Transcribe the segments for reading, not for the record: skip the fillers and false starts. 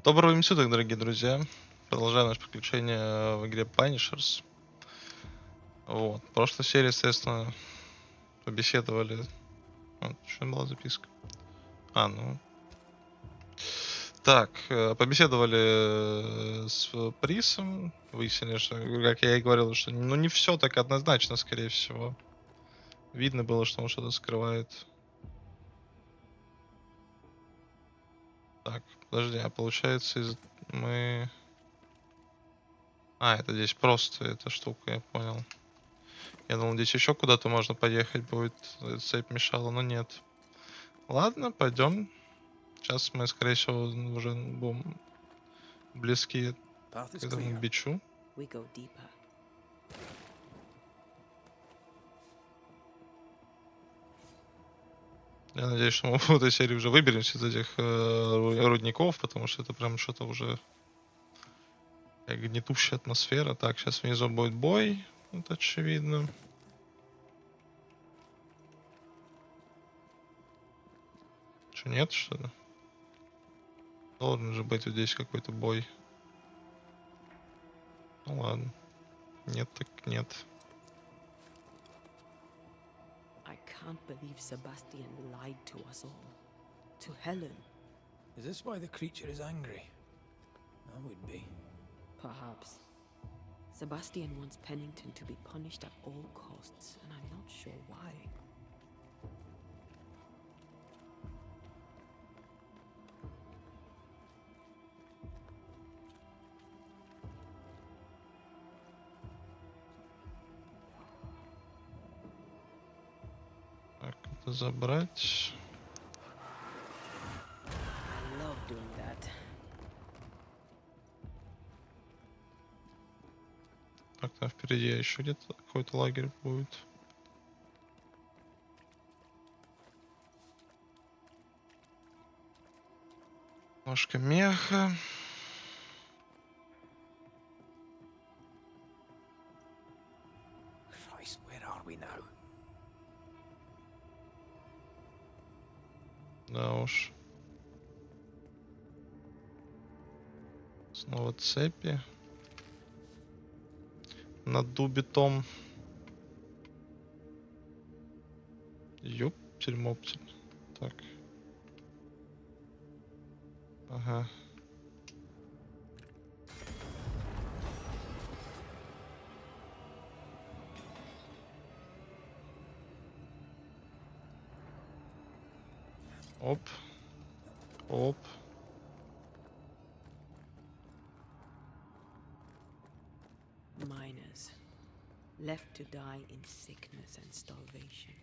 Доброго им суток, дорогие друзья. Продолжаем наше приключение в игре Banishers. Вот. В прошлой серии, естественно, побеседовали. Что была записка? Ну. Так, побеседовали с Присом. Выяснили, что, как я и говорил, что не все так однозначно, скорее всего. Видно было, что он что-то скрывает. Так, подожди, получается, мы... это здесь просто эта штука, я понял. Я думал, здесь еще куда-то можно поехать будет. Цепь мешала, но нет. Ладно, пойдем. Сейчас мы, скорее всего, уже будем близки к этому бичу. Я надеюсь, что мы в этой серии уже выберемся из этих рудников, потому что это прям что-то уже гнетущая атмосфера. Так, сейчас внизу будет бой. Это очевидно. Что, нет, что ли? Должен же быть вот здесь какой-то бой. Ну ладно. Нет, так нет. I can't believe Sebastian lied to us all. To Helen. Is this why the creature is angry? That would be. Perhaps. Sebastian wants Pennington to be punished at all costs, and I'm not sure why. Так, это забрать. I love doing that. Так, там впереди еще где-то какой-то лагерь будет. Немножко меха. Christ, where are we now? Да уж. Снова цепи. Над дубитом. Ёптель-моптель. Так. Ага. Оп. Оп. Miners. Left to die in sickness and starvation.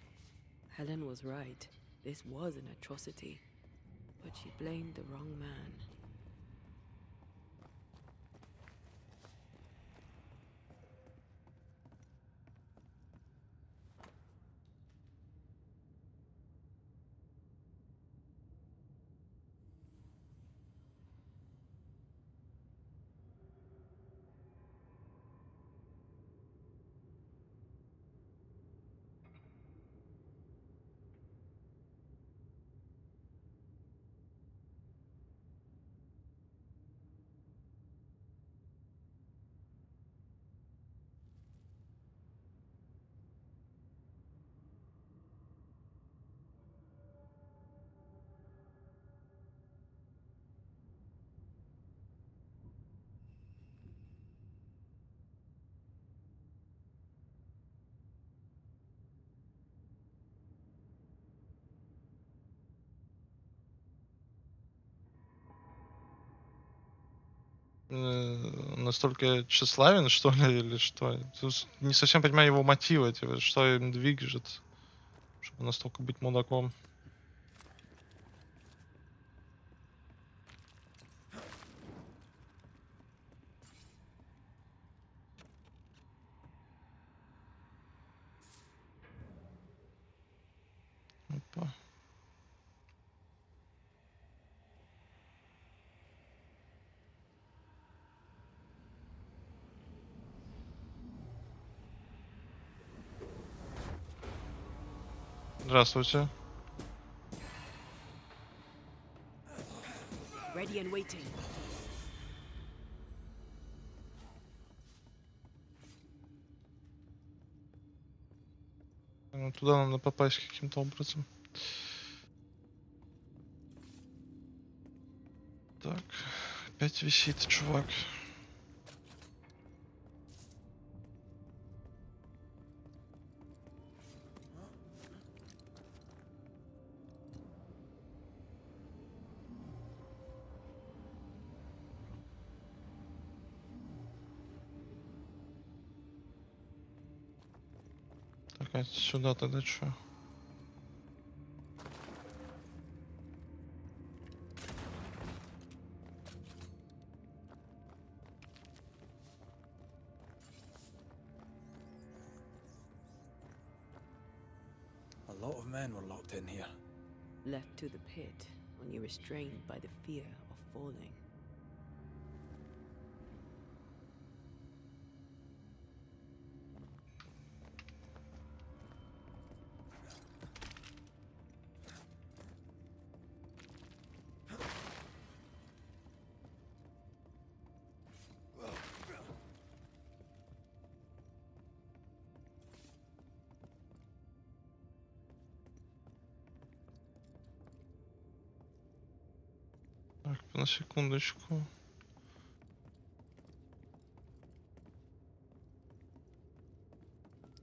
Helen was right. This was an atrocity. But she blamed the wrong man. Настолько тщеславен, что ли, или что? Тут не совсем понимаю его мотивы, типа, что им движет, чтобы настолько быть мудаком. Опа. Здравствуйте. Ready and waiting. туда надо попасть каким-то образом. Так, опять висит чувак. Так, а сюда тогда что? A lot of men were locked in here. Left to the pit when you're restrained by the fear of falling. Так, на секундочку.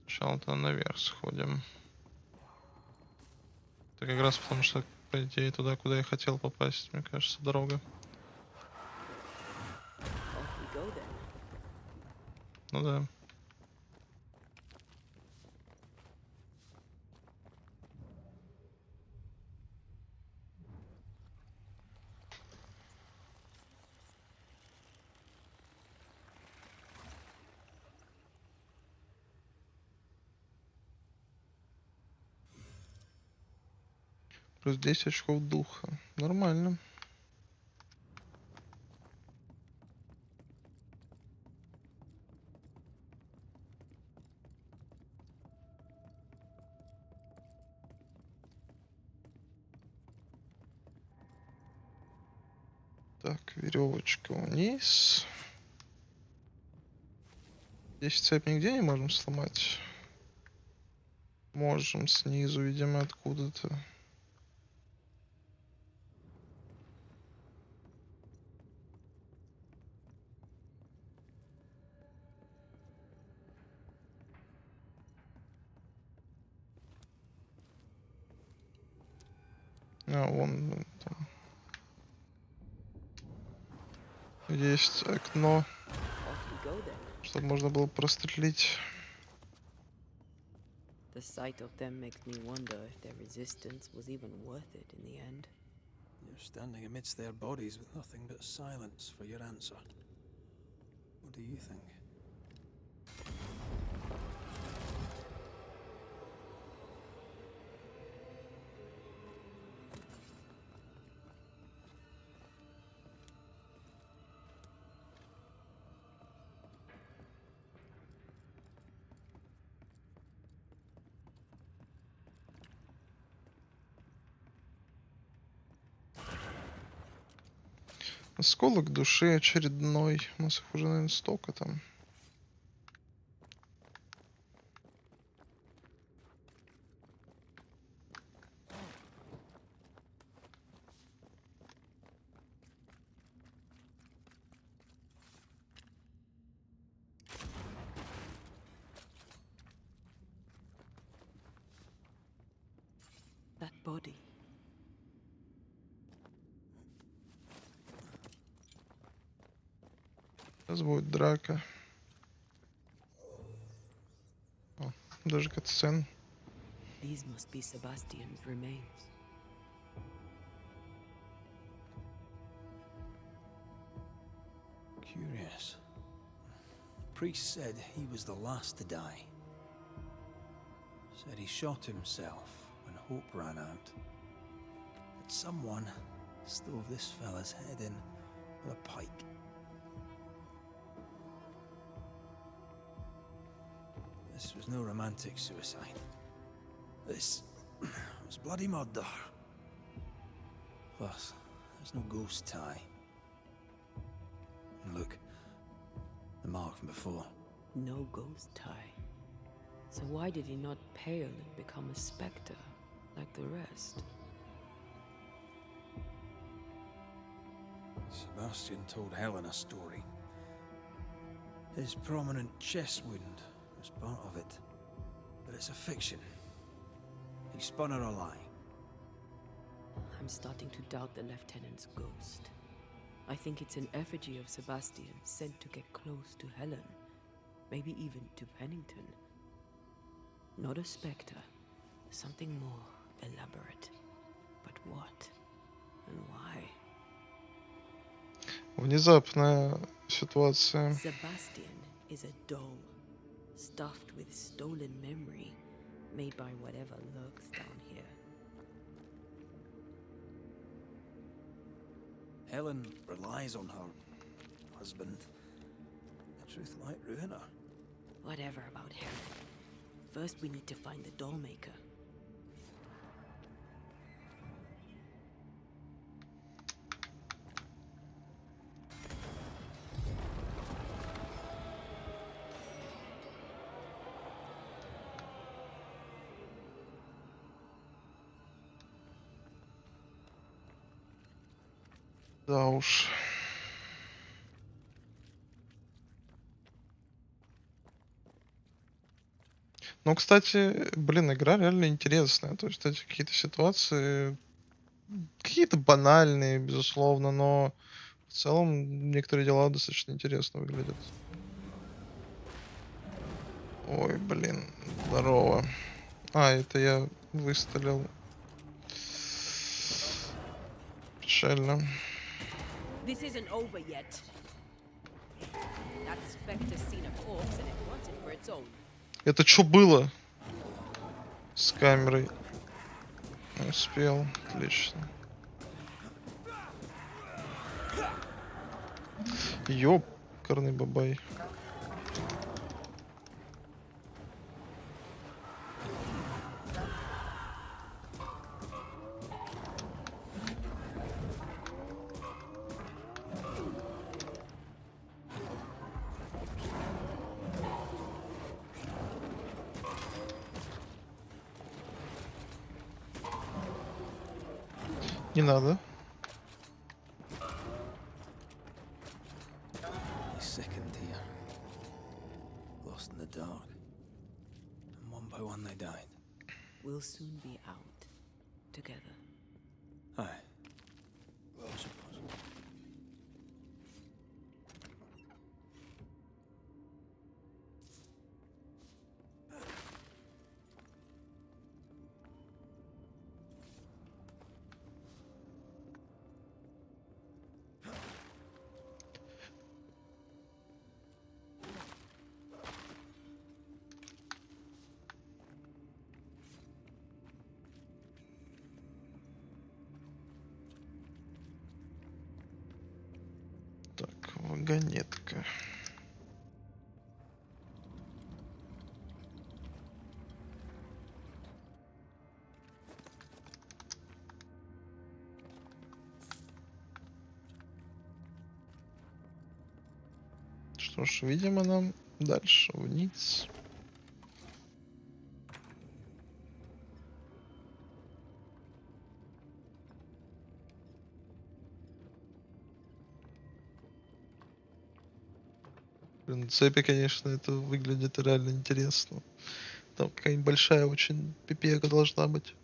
Сначала-то наверх сходим. Это как раз потому, что, по идее, туда, куда я хотел попасть, мне кажется, дорога. Off we go then. Ну да. Плюс 10 очков духа. Нормально. Так, веревочка вниз. Здесь цепь нигде не можем сломать. Можем снизу, видимо, откуда-то. А, вон там. Есть окно, Off we go then. чтобы можно было прострелить. The sight of them makes me wonder if their resistance was even worth it in the end. You're standing amidst their bodies with nothing but silence for your answer. What do you think? Осколок души очередной. У нас их уже, наверное, столько там. That body. Сейчас будет драка. О, даже катсцен. These must be Sebastian's remains. Curious. The priest said he was the last to die. Said he shot himself when hope ran out. That someone stove this fella's head in with a pike. This was no romantic suicide. This was bloody murder. Plus, there's no ghost tie. And look, the mark from before. No ghost tie. So why did he not pale and become a specter like the rest? Sebastian told Helen a story. His prominent chest wound was part of it. But it's a fiction. He spun her a lie. I'm starting to doubt the lieutenant's ghost. I think it's an effigy of Sebastian sent to get close to Helen. Maybe even to Pennington. Not a specter. Something more elaborate. But what? And why? Внезапная ситуация. Sebastian is a doll, stuffed with stolen memory, made by whatever lurks down here. Helen relies on her husband. The truth might ruin her. Whatever about Helen. First we need to find the doll maker. Да уж. Ну, кстати, блин, игра реально интересная. То есть эти какие-то ситуации, какие-то банальные, безусловно, но в целом некоторые дела достаточно интересно выглядят. Ой, блин, здорово. А, это я выстрелил. Печально. This isn't over yet. That specter's seen a corpse and it wants it for its own. Это что было с камерой? Успел. Отлично. Ёпкарный бабай. Не надо. They sickened here. Lost in the dark. And one by one they died. We'll soon be out. Together. Aye. Well, I suppose. Так, вагонетка. Что ж, видимо, нам дальше вниз. Блин, цепи, конечно, это выглядит реально интересно. Там какая-нибудь большая очень пипека должна быть.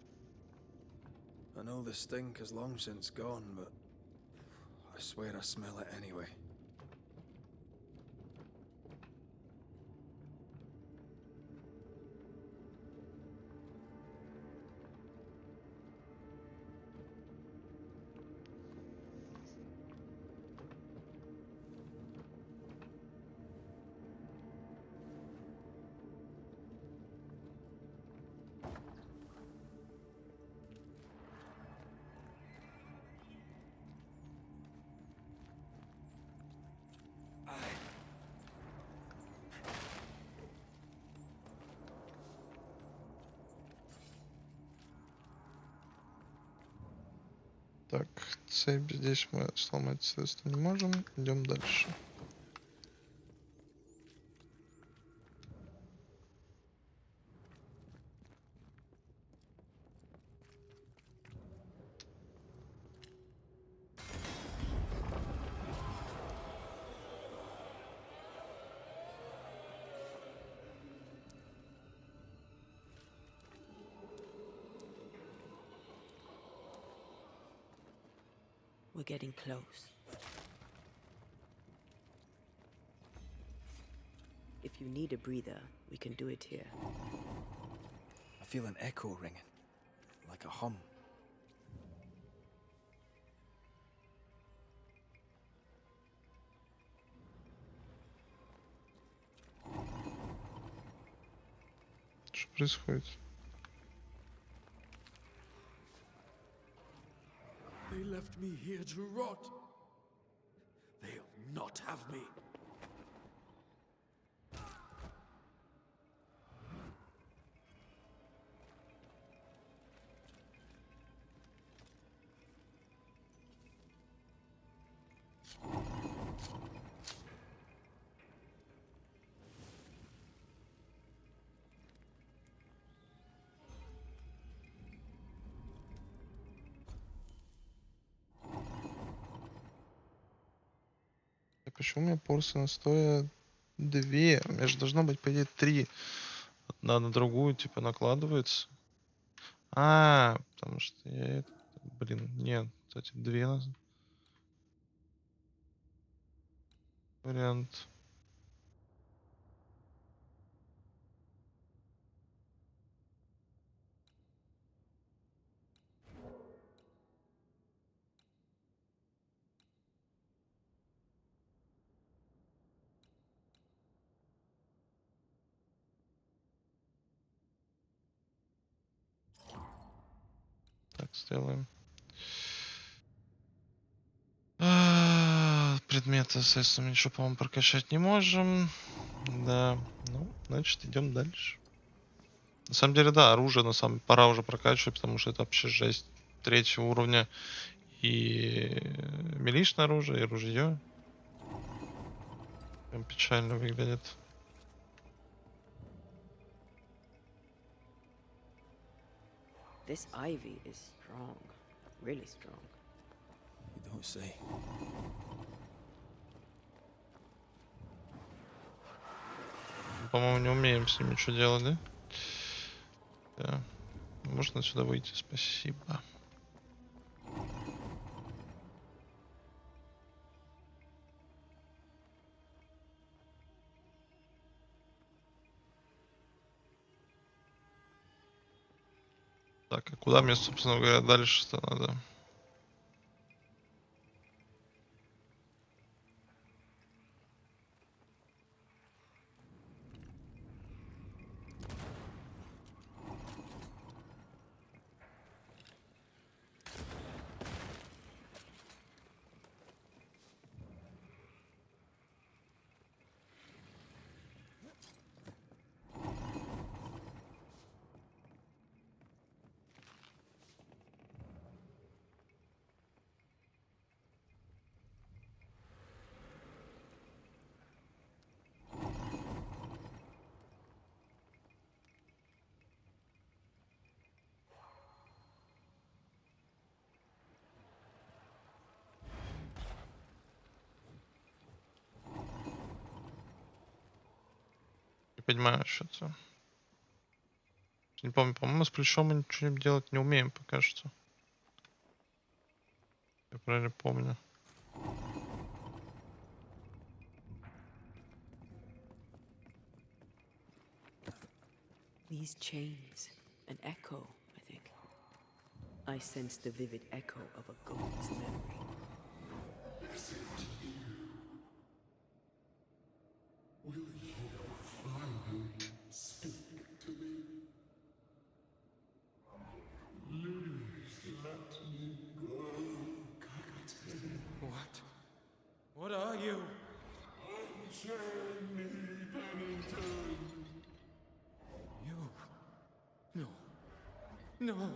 I know the stink is long since gone, but I swear I smell it anyway. Так, цепь здесь мы сломать, соответственно, не можем. Идем дальше. We're getting close. If you need a breather, we can do it here. I feel an echo ringing, like a hum. Что происходит? They left me here to rot. They'll not have me. А почему у меня порции настоя 2? У меня же должно быть, по идее, 3. Одна на другую, типа, накладывается. Потому что я это... Блин, нет, кстати, 2 вариант. Так, сделаем. Предметы, соответственно, ничего, по-моему, прокачать не можем. Да, ну, значит, идем дальше. На самом деле, да, оружие пора уже прокачивать, потому что это вообще жесть 3-го уровня. И милишное оружие, и ружье. Прям печально выглядит. This ivy is strong. Really strong. You don't say. По-моему, не умеем с ними что делать, да? Да. Можно отсюда выйти, спасибо. Так, а куда мне, собственно говоря, дальше-то надо? Не понимаю что-то. Не помню, по-моему, с плечом мы ничего делать не умеем пока что. Я правильно помню. These chains, an echo, I think. I sense the vivid echo of a ghost's memory. What? What are you? You? No. No.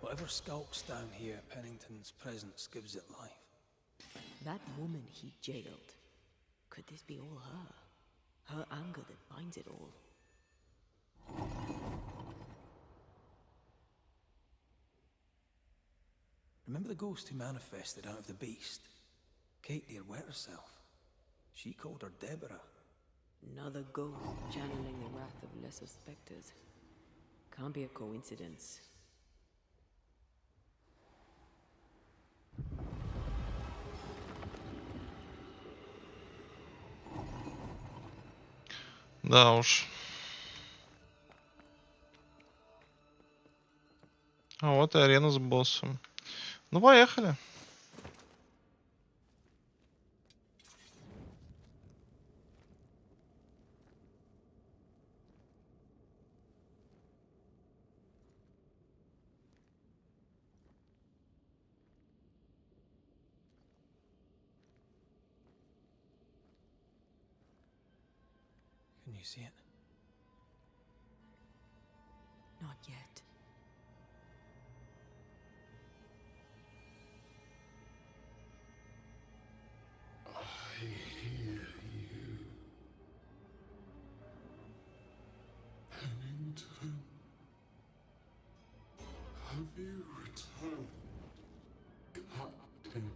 Whatever skulks down here, Pennington's presence gives it life. That woman he jailed. Could this be all her? Her anger that binds it all. Remember the ghost who manifested out of the beast? Kate near wet herself. She called her Deborah. Another ghost channeling the wrath of lesser specters. Can't be a coincidence. Да уж. А вот и арена с боссом. Ну, поехали. Can you see it? Not yet. I hear you. Pennington. Have you returned, Captain?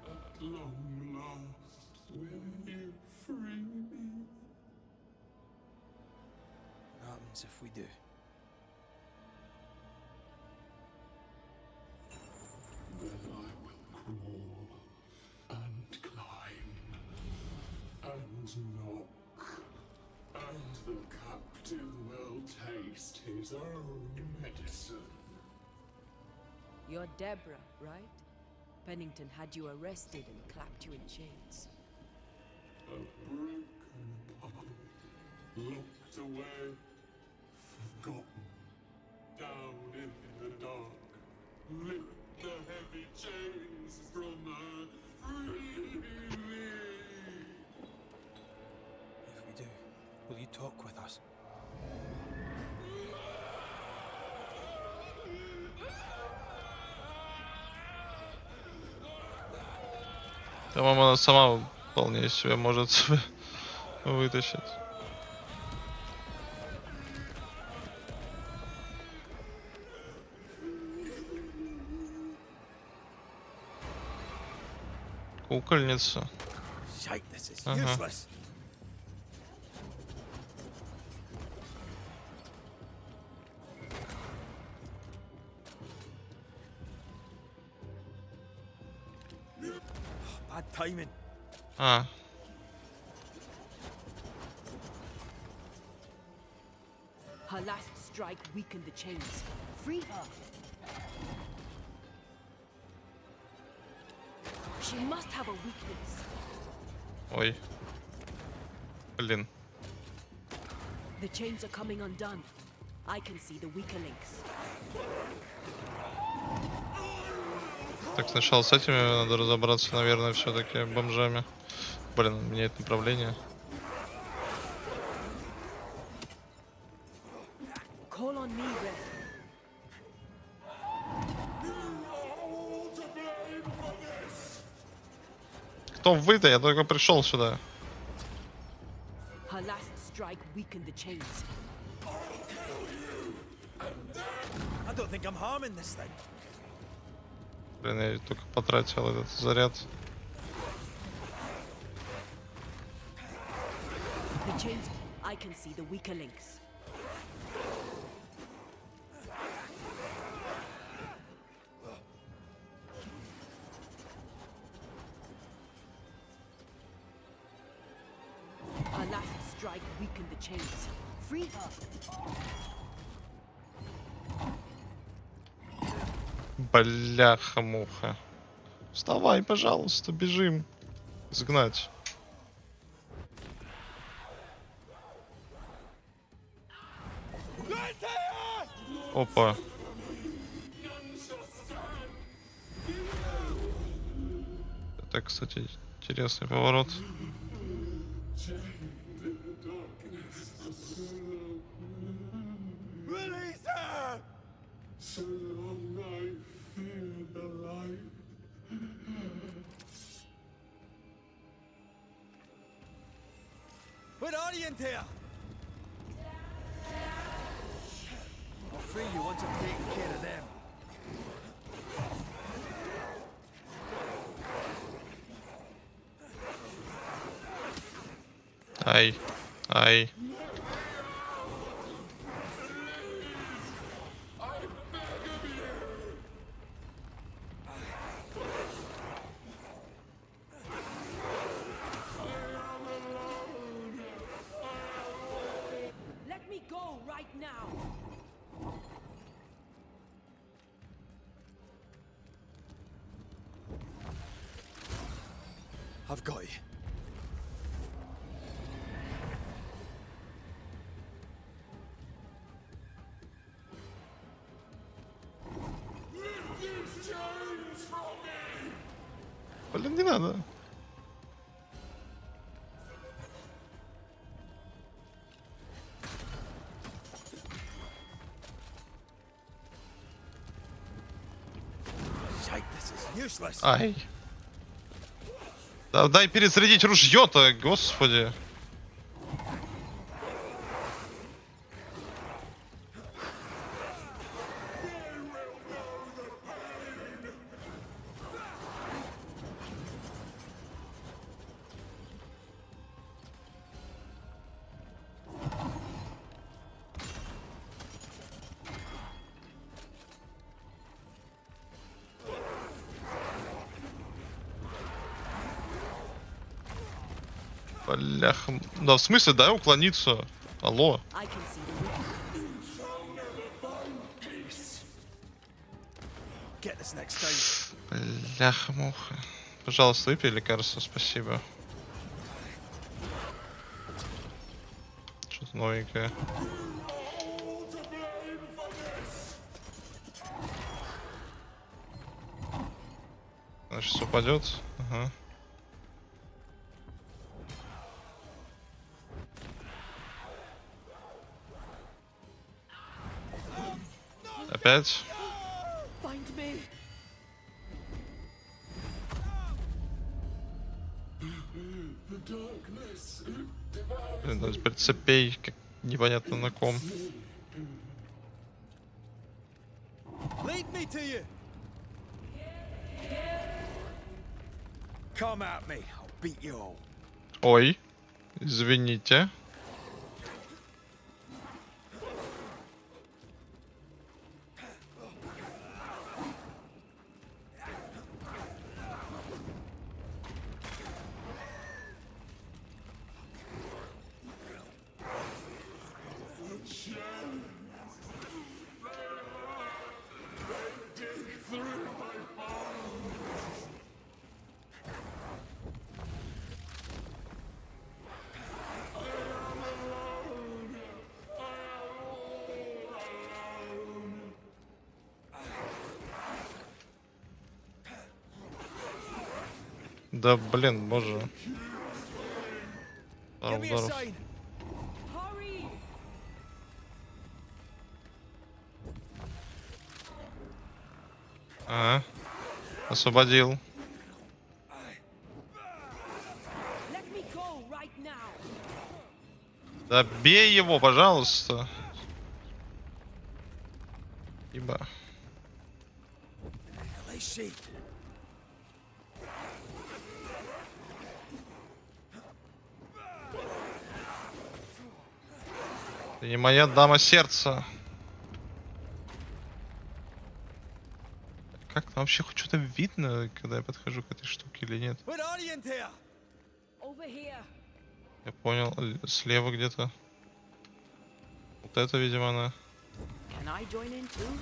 At long last, will you free me? What happens if we do? Then I will crawl and climb and knock, and the captain will taste his own medicine. You're Deborah, right? Pennington had you arrested and clapped you in chains. A broken bottle, locked away, forgotten, down in the dark. Lift the heavy chains from her, free me! If we do, will you talk with us? По-моему, она сама вполне себе может вытащить. Кукольница. Shite, this is Uh-huh. useless. Bad timing. А, Her last strike weakened the chains. Free her! She must have a weakness. ой. Блин. The chains are coming undone. I can see the weaker links. Так, сначала с этими надо разобраться, наверное, все-таки бомжами. Блин, меняет направление. Call on me, Red. Кто вы-то? Я только пришел сюда. Her last strike weakened the chains. I don't think I'm harming this thing. Блин, я только потратил этот заряд. The chains. I can see the weaker links. Her last strike weakened the chains. Free her! Бляха-муха. Вставай, пожалуйста, бежим. Сгнать. Опа. Это, кстати, интересный поворот. Release her! So long I fear the light. What are you in here? free you once I've taken care of them. Ай. Ай. Let me go right now. I've got you. Блин, не надо. Shite, this is useless. Ай. Да, дай перезарядить ружье-то, господи. Бляха. Да, в смысле, дай уклониться. Алло. I can see the Get this next time. Бляха-муха. Пожалуйста, выпей лекарство, спасибо. Что-то новенькое. Она сейчас упадет. Ага. Опять? Find me. Блин, ну теперь цепей, как непонятно на ком. Lead me to you. Come at me. I'll beat you all. Ой, извините. Да блин, боже. Пару Give me a ударов. sign. Hurry. Ага. Освободил. Let me go right now. Да бей его, пожалуйста. Ибо. Hell is she? Ты не моя дама сердца. Как там вообще хоть что-то видно, когда я подхожу к этой штуке или нет? Where are you in here? Over here. Я понял. Слева где-то. Вот это, видимо, она. Can I join in too?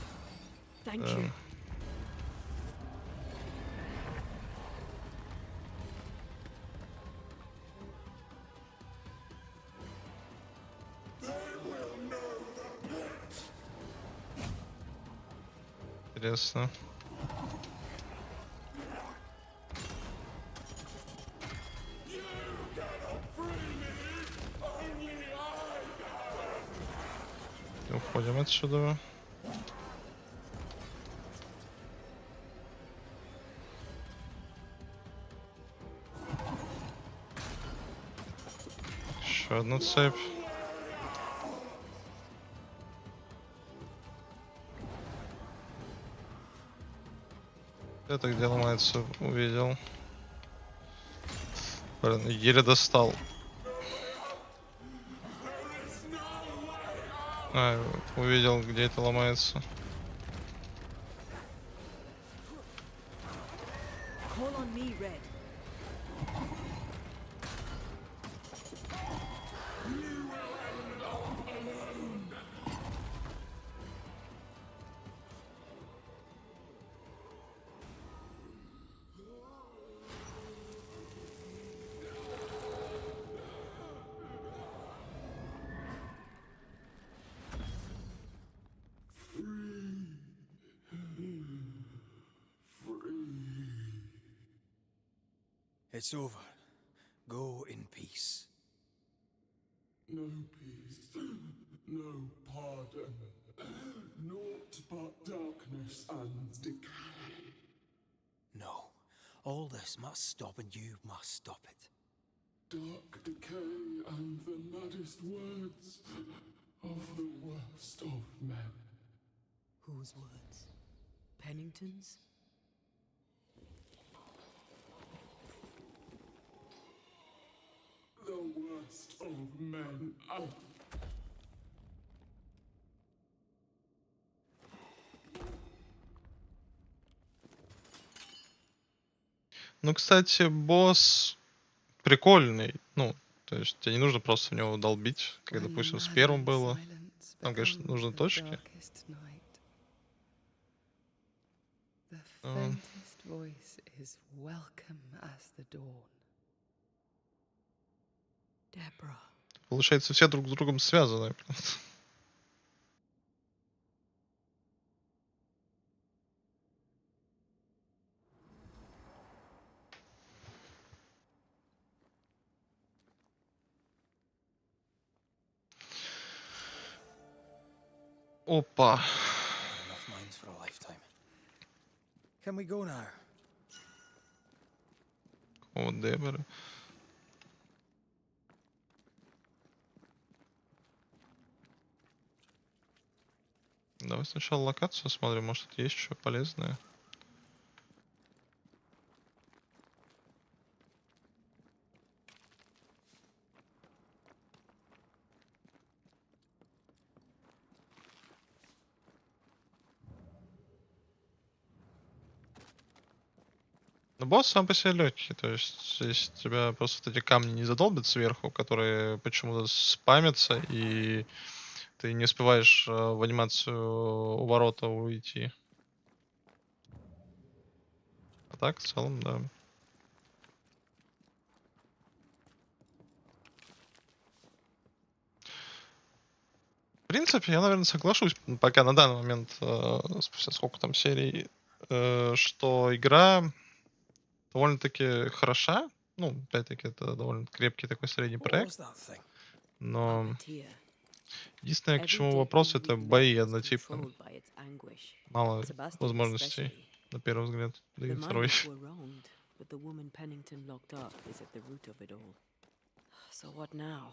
Thank Да. you. Интересно. Уходим отсюда. Еще одна цепь. Это где ломается, увидел. Блин, еле достал. А, увидел, где это ломается. Call on me, Red. It's over. Go in peace. No peace, no pardon, naught but darkness and decay. No. All this must stop, and you must stop it. Dark decay and the maddest words of the worst of men. Whose words? Pennington's? The worst of men. Ну, кстати, босс прикольный. Ну, то есть тебе не нужно просто в него долбить, как, When the допустим, с первым maddening было. silence Там, конечно, becomes нужны the точки. darkest night, the Но faintest voice is welcome as the dawn. Deborah. получается, все друг с другом связаны. Опа. Got enough minds for a lifetime. Can we go now? О, Дебора. Давай сначала локацию осмотрим, может есть что полезное. Но босс сам по себе легкий, то есть если тебя просто вот эти камни не задолбят сверху, которые почему-то спамятся, и ты не успеваешь в анимацию у ворота уйти. А так, в целом, да. В принципе, я, наверное, соглашусь пока на данный момент, спустя сколько там серий, что игра довольно-таки хороша. Ну, опять-таки, это довольно крепкий такой средний What проект. was that thing? Но Puppeteer. единственное, к Every чему dead вопрос, being это we've met бои was однотипные. controlled by its anguish. Мало Sebastian возможностей, especially. на первый взгляд. Да и The на второй. miners were wronged, but the woman Pennington locked up is at the root of it all. So what now?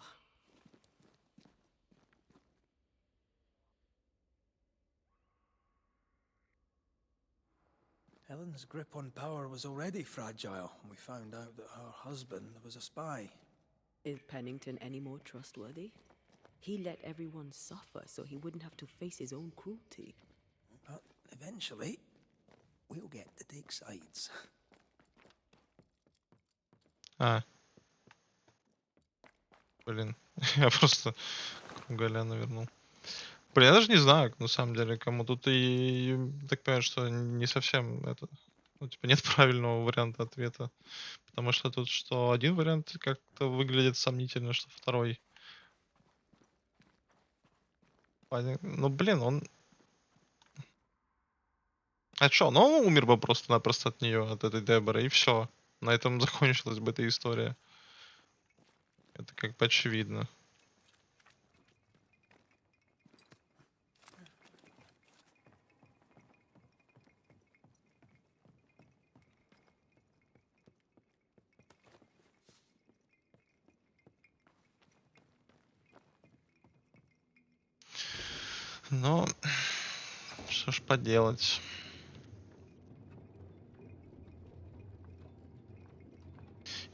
Helen's grip on power was already fragile when we found out that her husband was a spy. Is Pennington any more trustworthy? He let everyone suffer so he wouldn't have to face his own cruelty. But eventually, we'll get to take sides. А, блин. Я просто Галяна вернул. Блин, я даже не знаю, на самом деле, кому тут и так понимаю, что не совсем это. Ну, типа, нет правильного варианта ответа. Потому что тут что один вариант как-то выглядит сомнительно, что второй. Ну, блин, он... А чё, ну он умер бы просто-напросто от нее, от этой Деборы, и все. На этом закончилась бы эта история. Это как бы очевидно. Но что ж поделать.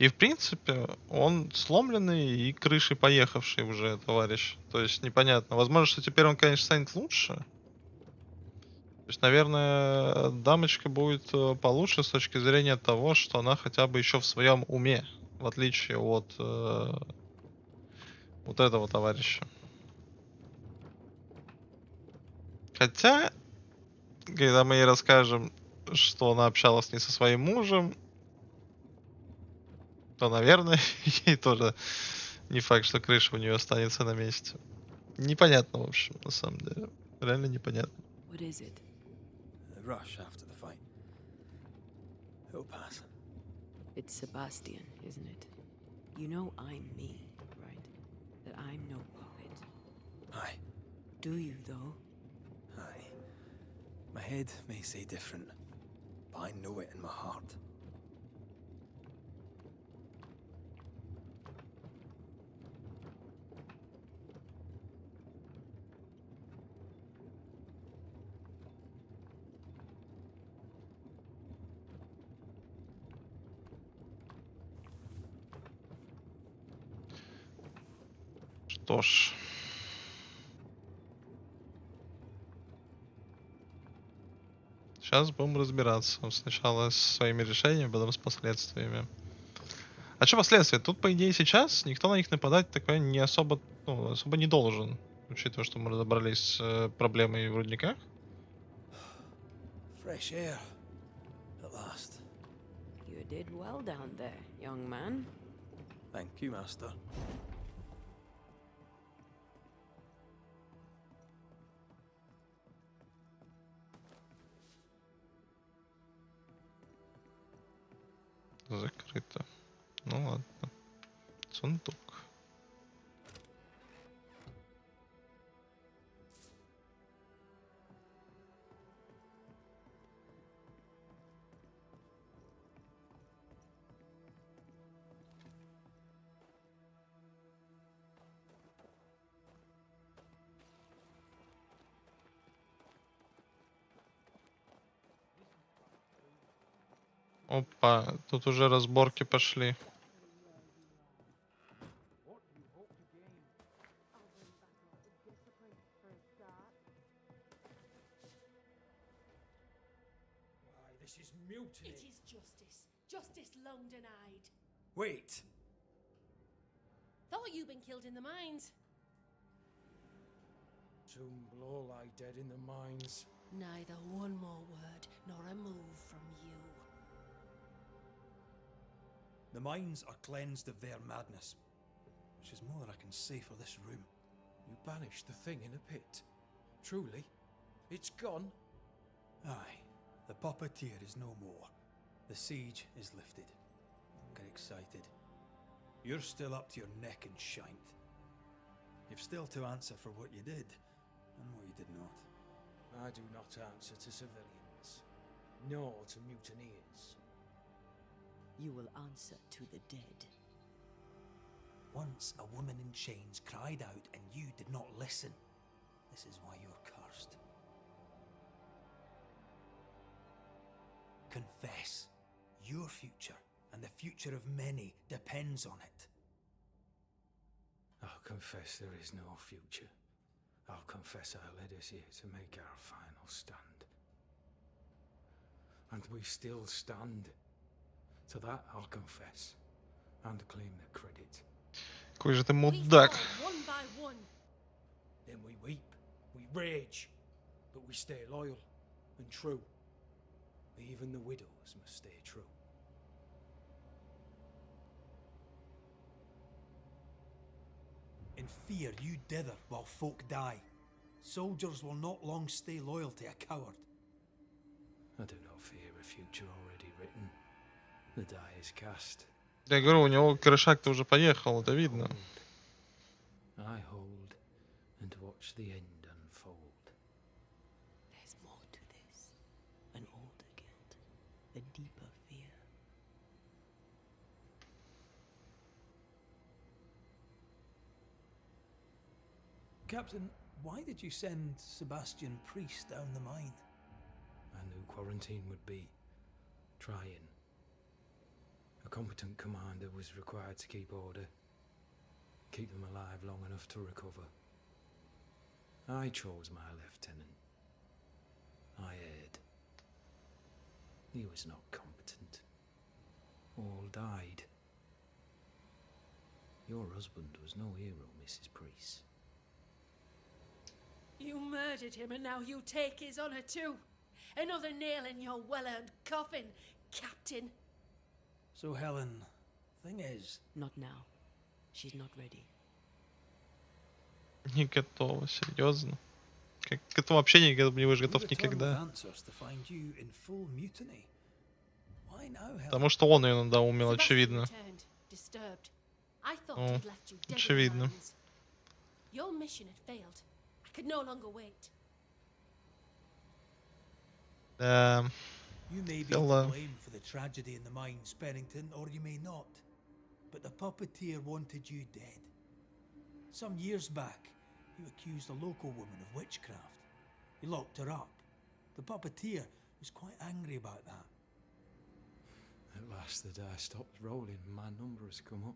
И в принципе он сломленный и крышей поехавший уже товарищ. То есть непонятно. Возможно, что теперь он, конечно, станет лучше. То есть, наверное, дамочка будет получше с точки зрения того, что она хотя бы еще в своем уме, в отличие от вот этого товарища. Хотя, когда мы ей расскажем, что она общалась не со своим мужем, то, наверное, ей тоже не факт, что крыша у нее останется на месте. Непонятно, в общем, на самом деле. Реально непонятно. What is it? The rush after the fight. It'll pass. It's Sebastian, isn't it? You know I'm me, right? That I'm no puppet. Aye, Do you, though? aye. My head may say different, but I know it in my heart. Что ж. Сейчас будем разбираться. Сначала с своими решениями, потом с последствиями. А что последствия? Тут, по идее, сейчас никто на них нападать такой не особо, ну, особо не должен. Учитывая, что мы разобрались с проблемой в рудниках. Fresh air. At last. You did well down there, young man. Thank you, Master. Закрыто. Ну ладно. Сундук. Опа, тут уже разборки пошли. This is mutiny. It is justice. Justice long denied. Wait! Thought you'd been killed in the mines. Tomb blow lie dead in the mines. Neither one more word nor a move from you. The mines are cleansed of their madness, which is more than I can say for this room. You banished the thing in a pit. Truly, it's gone. Aye, the puppeteer is no more. The siege is lifted. Get excited. You're still up to your neck in shite. You've still to answer for what you did, and what you did not. I do not answer to civilians, nor to mutineers. You will answer to the dead. Once a woman in chains cried out, and you did not listen. This is why you're cursed. Confess. Your future, and the future of many, depends on it. I'll confess there is no future. I'll confess I led us here to make our final stand. And we still stand. To that I'll confess, and claim the credit. Какой же ты We мудак. fall one by one. Then we weep, we rage, but we stay loyal and true. Even the widows must stay true. In fear you dither while folk die. Soldiers will not long stay loyal to a coward. I do not fear a future already written. The die is cast. Я говорю, у него крышак-то уже поехал, это видно. I hold and watch the end unfold. There's more to this. An older guilt. A deeper fear. Captain, why did you send Sebastian Priest down the mine? I knew quarantine would be trying. A competent commander was required to keep order, keep them alive long enough to recover. I chose my lieutenant. I erred. He was not competent. All died. Your husband was no hero, Mrs. Priest. You murdered him and now you take his honour too. Another nail in your well-earned coffin, Captain. So, Helen, thing is, Not now. She's not ready. Не готова, серьезно? Как к этому вообще не будешь we готов return with никогда. answers to find you in full mutiny. Why now, Helen? Потому что он ее надоумил, Sebastian очевидно. returned, disturbed. I thought Oh, he'd left you dead in the очевидно. mines. Your mission had failed. I could no longer wait. Да, You may be Hello. to blame for the tragedy in the mines, Pennington, or you may not. But the puppeteer wanted you dead. Some years back, you accused a local woman of witchcraft. You locked her up. The puppeteer was quite angry about that. At last the die stopped rolling and my number has come up.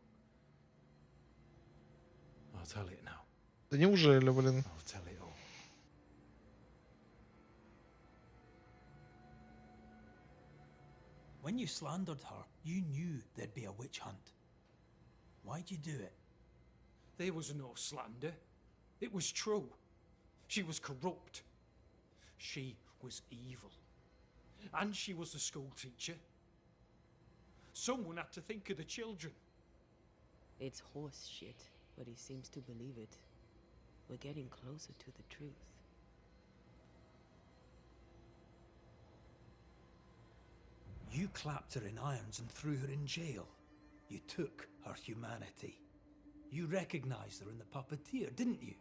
I'll tell it now. Да неужели, блин? I'll tell it all. When you slandered her, you knew there'd be a witch hunt. Why'd you do it? There was no slander. It was true. She was corrupt. She was evil. And she was a school teacher. Someone had to think of the children. It's horse shit, but he seems to believe it. We're getting closer to the truth. You clapped her in irons and threw her in jail. You took her humanity. You recognized her in the puppeteer, didn't you?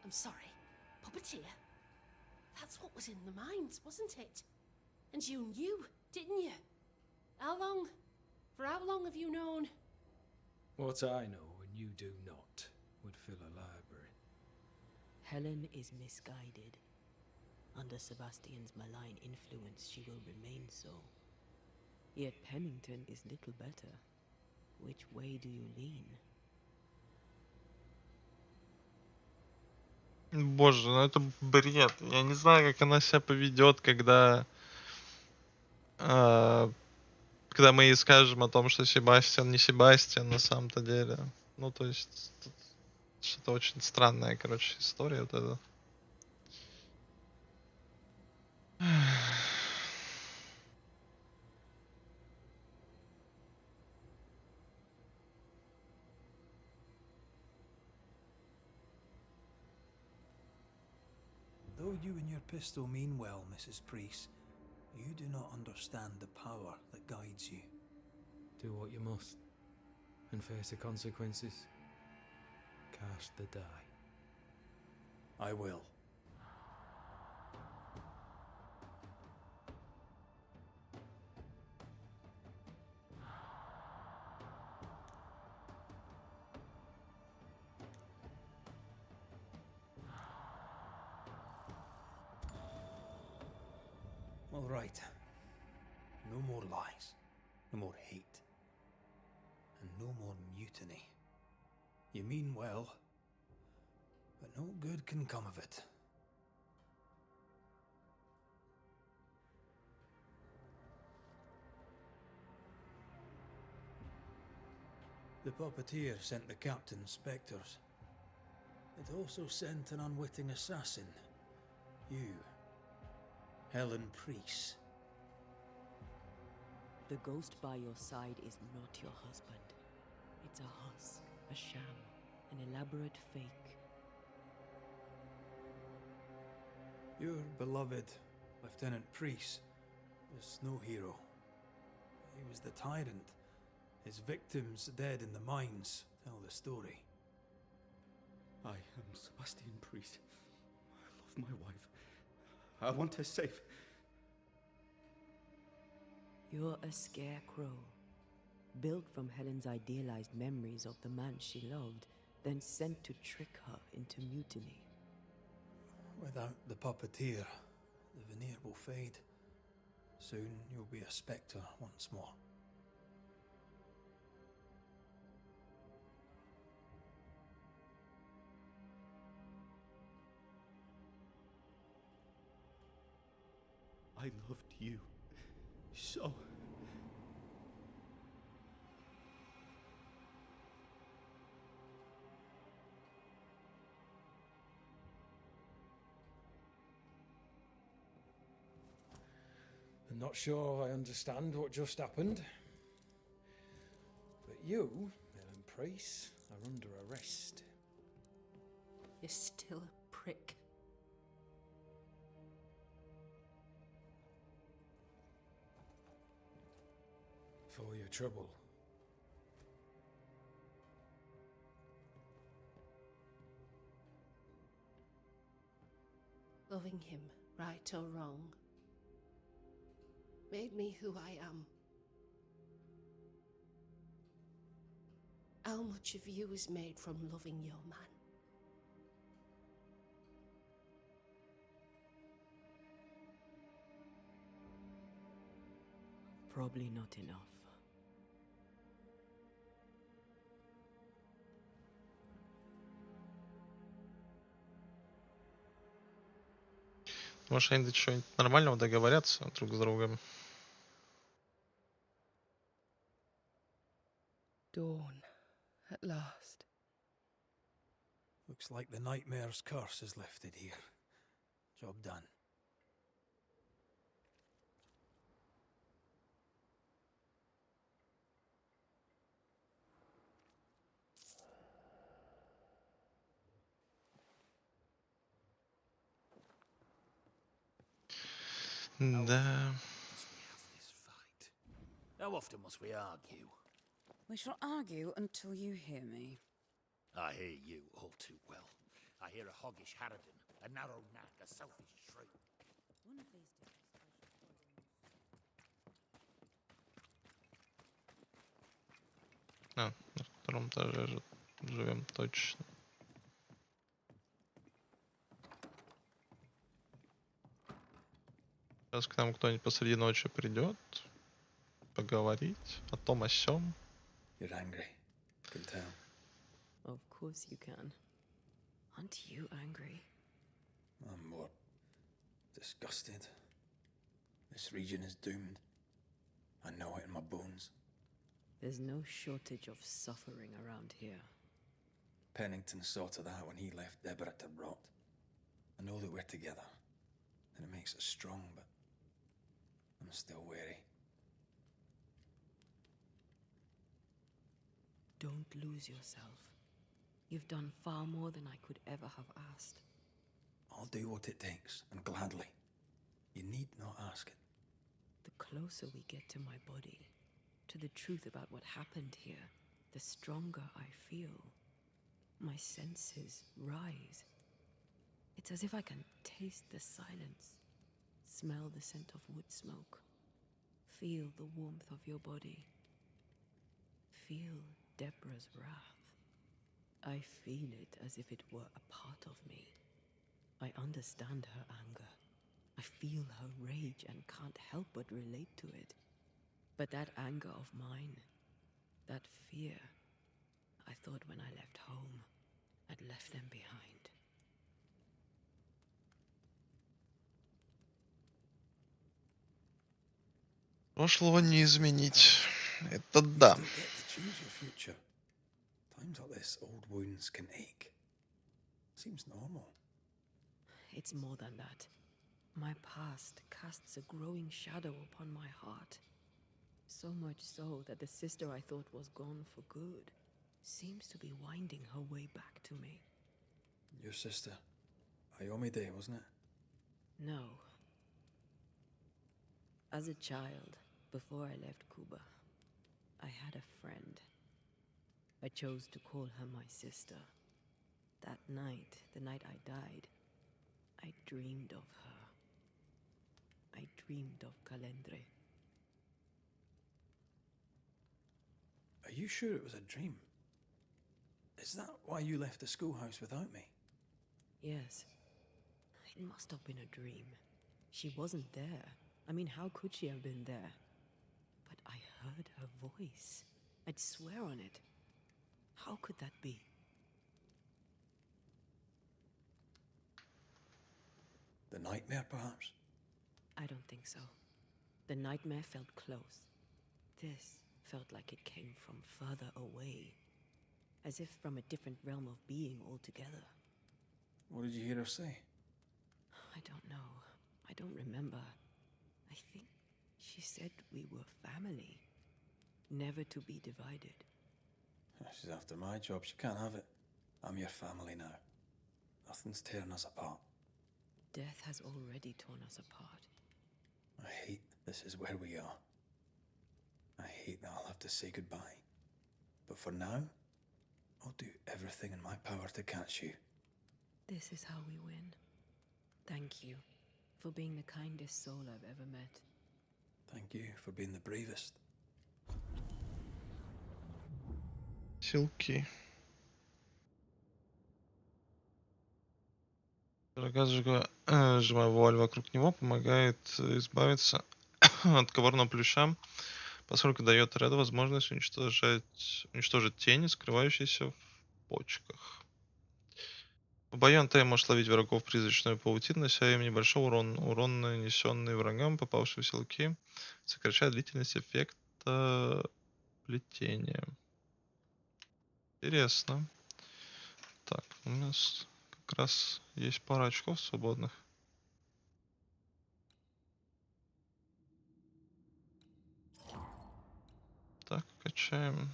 I'm sorry. Puppeteer? That's what was in the mines, wasn't it? And you knew, didn't you? How long? For how long have you known? What I know and you do not would fill a library. Helen is misguided. Under Sebastian's malign influence, she will remain so. Yet Pennington is little better. Which way do you lean? Боже, ну это бред. Я не знаю, как она себя поведет, когда мы ей скажем о том, что Себастьян не Себастьян на самом-то деле. Ну, то есть, тут что-то очень странная, короче, история вот эта. Though you and your pistol mean well, Mrs. Priest, you do not understand the power that guides you. Do what you must and face the consequences. Cast the die. I will. All right. No more lies. No more hate. And no more mutiny. You mean well, but no good can come of it. The puppeteer sent the captain spectres. It also sent an unwitting assassin. You. Helen Priest. The ghost by your side is not your husband. It's a husk, a sham, an elaborate fake. Your beloved Lieutenant Priest was no hero. He was the tyrant. His victims dead in the mines tell the story. I am Sebastian Priest. I love my wife. I want her safe. You're a scarecrow, built from Helen's idealized memories of the man she loved, then sent to trick her into mutiny. Without the puppeteer, the veneer will fade. Soon you'll be a spectre once more. I loved you so. I'm not sure I understand what just happened. But you, Ellen Priest, are under arrest. You're still a prick. For your trouble. Loving him, right or wrong, made me who I am. How much of you is made from loving your man? Probably not enough. Может, они до чего-нибудь нормального договорятся друг с другом. Dawn, at last. Looks like the nightmare's curse is lifted here. Job done. Да. Must we have this fight? How often must we argue? We shall argue until you hear me. I hear you all too well. I hear a hoggish harridan, a narrow knack, a selfish shriek. One of these days, На втором этаже живем точно. Сейчас к нам кто-нибудь посреди ночи придет, поговорить о том о сём. You're angry. Can tell. Of course you can. Aren't you angry? I'm more disgusted. This region is doomed. I know it in my bones. There's no shortage of suffering around here. Pennington saw to that when he left Deborah to rot. I know that we're together, and it makes us strong, but I'm still wary. Don't lose yourself. You've done far more than I could ever have asked. I'll do what it takes, and gladly. You need not ask it. The closer we get to my body, to the truth about what happened here, the stronger I feel. My senses rise. It's as if I can taste the silence, smell the scent of wood smoke, feel the warmth of your body, feel Deborah's wrath. I feel it as if it were a part of me. I understand her anger. I feel her rage and can't help but relate to it. But that anger of mine, that fear, I thought when I left home, I'd left them behind. Прошлого не изменить. Это You да. still get to choose your future. Times like this, old wounds can ache. Seems normal. It's more than that. My past casts a growing shadow upon my heart. So much so that the sister I thought was gone for good seems to be winding her way back to me. Your sister, Ayomide, wasn't it? No. As a child, before I left Cuba, I had a friend. I chose to call her my sister. That night, the night I died, I dreamed of her. I dreamed of Calendre. Are you sure it was a dream? Is that why you left the schoolhouse without me? Yes. It must have been a dream. She wasn't there. I mean, how could she have been there? But I heard her voice. I'd swear on it. How could that be? The nightmare, perhaps? I don't think so. The nightmare felt close. This felt like it came from further away. As if from a different realm of being altogether. What did you hear her say? I don't know. I don't remember. I think she said we were family. Never to be divided. She's after my job. She can't have it. I'm your family now. Nothing's tearing us apart. Death has already torn us apart. I hate this is where we are. I hate that I'll have to say goodbye. But for now, I'll do everything in my power to catch you. This is how we win. Thank you for being the kindest soul I've ever met. Thank you for being the bravest. Силки. Дорога сжимая вуаль вокруг него, помогает избавиться от коварного плюща, поскольку дает Реду возможность уничтожить тени, скрывающиеся в почках. В бою Антея может ловить врагов призрачной паутины, нанося им небольшой урон. Урон, нанесенный врагам, попавшим в силки, сокращает длительность эффекта плетения. Интересно. Так, у нас как раз есть пара очков свободных. Так, качаем.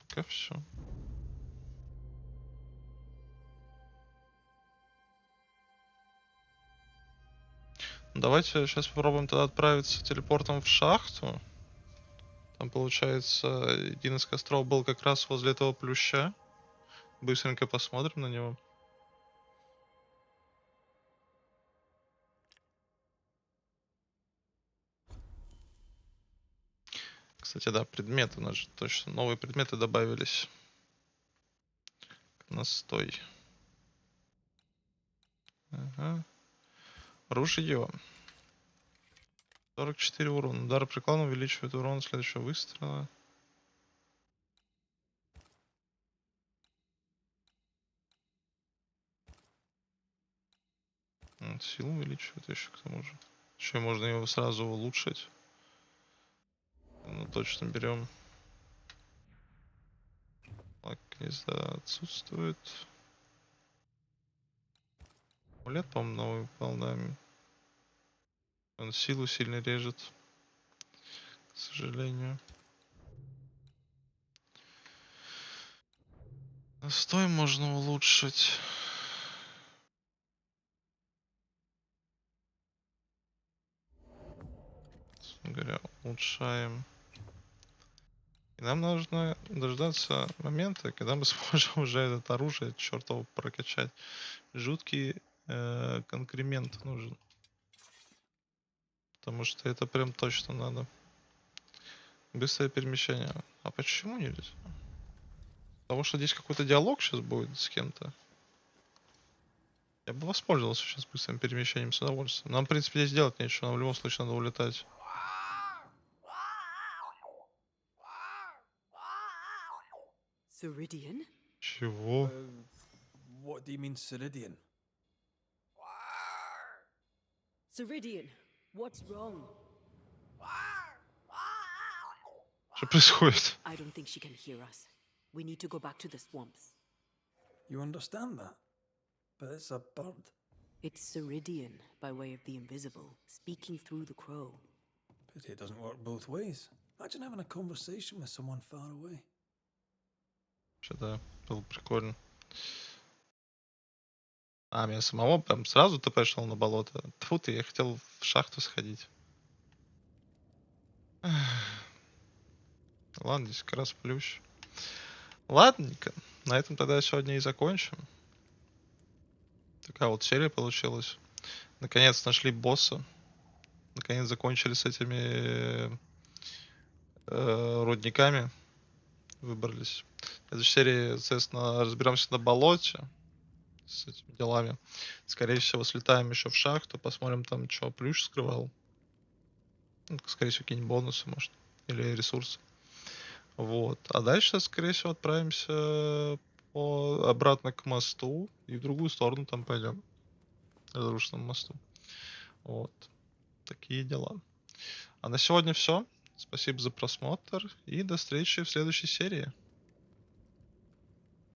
Пока все. Давайте сейчас попробуем тогда отправиться телепортом в шахту. Там, получается, один из костров был как раз возле этого плюща. Быстренько посмотрим на него. Кстати, да, предметы. У нас же точно новые предметы добавились. Настой. Ага. Ружье. 44 урона. Удар приклада увеличивает урон следующего выстрела. Силу увеличивает еще к тому же. Еще можно его сразу улучшить. Ну, точно берем. Так, гнезда отсутствует. Амулет, по-моему, новый выпал, да. Он силу сильно режет. К сожалению. Настой можно улучшить. Говоря, улучшаем. И нам нужно дождаться момента, когда мы сможем уже это оружие чертово прокачать. Жуткий конкремент нужен. Потому что это прям точно надо. Быстрое перемещение. А почему нельзя? Потому что здесь какой-то диалог сейчас будет с кем-то. Я бы воспользовался сейчас быстрым перемещением с удовольствием. Нам, в принципе, здесь делать нечего. Нам в любом случае надо улетать. Ceridian? Чего? What do you mean, Ceridian? Ceridian, what's wrong? Что происходит? I don't think she can hear us. We need to go back to the swamps. You understand that? But it's a bird. It's Ceridian, by way of the invisible, speaking through the crow. Pity it doesn't work both ways. Imagine having a conversation with someone far away. Что-то было прикольно. А, меня самого прям сразу ты пошел на болото. Тьфу ты, я хотел в шахту сходить. Ладно, 10 раз плющ. Ладненько. На этом тогда сегодня и закончим. Такая вот серия получилась. Наконец нашли босса. Наконец закончили с этими рудниками. Выбрались. В этой серии, соответственно, разберемся на болоте с этими делами. Скорее всего, слетаем еще в шахту, посмотрим там, что плющ скрывал. Ну, скорее всего, какие-нибудь бонусы, может, или ресурсы. Вот. А дальше, скорее всего, отправимся обратно к мосту и в другую сторону там пойдем. Разрушенному мосту. Вот. Такие дела. А на сегодня все. Спасибо за просмотр и до встречи в следующей серии.